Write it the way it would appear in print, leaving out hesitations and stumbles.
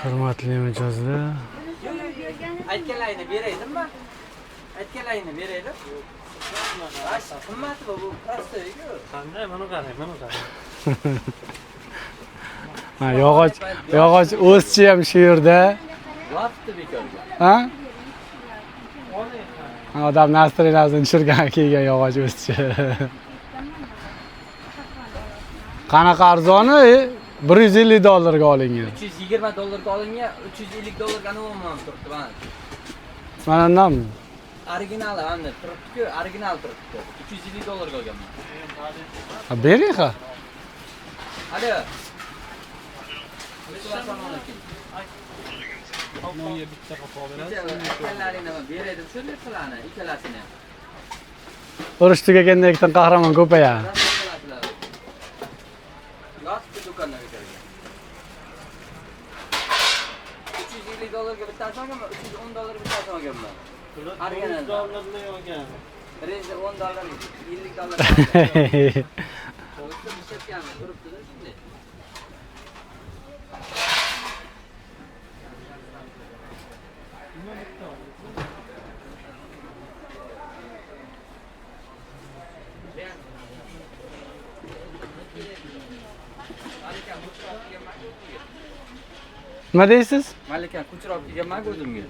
Hurmatli mijozlar. Aytganlaringni beraydimmi? Aytganlaringni beraydim. Ash, qimmat bu prostoy-ku. Qanday? Mana qarang, mana qarang. Ha, yog'och o'schi ham shu yerda. Vaqti bekorga. Ha? Odam nastroyeniyasini tushirgan kelgan yog'och o'schi. Qanaqa arzoni? $150 ga olingan. $320 olingan, $350 anoman turibdi mana. Mana bundanmi? Original ana turibdi-ku, original turibdi. $350 olganman. Ha, bering ha. Alo. Assalomu alaykum. Qopqonga bitta qopqon berasiz. Aytganlaringni beraydim, shunday qilani, ikkalasini. Urush tugagandan keyin qahramon ko'payadi. Yotibdi do'kondan bekorga. $350 ga bittasini olganman, $310 bittasini olganman. $100 olgan. Birinchi $10, $50. O'zim ishlatganman, turibdi-da shunday. Nima deysiz? Malika, kuchroq kelganman o'zimga.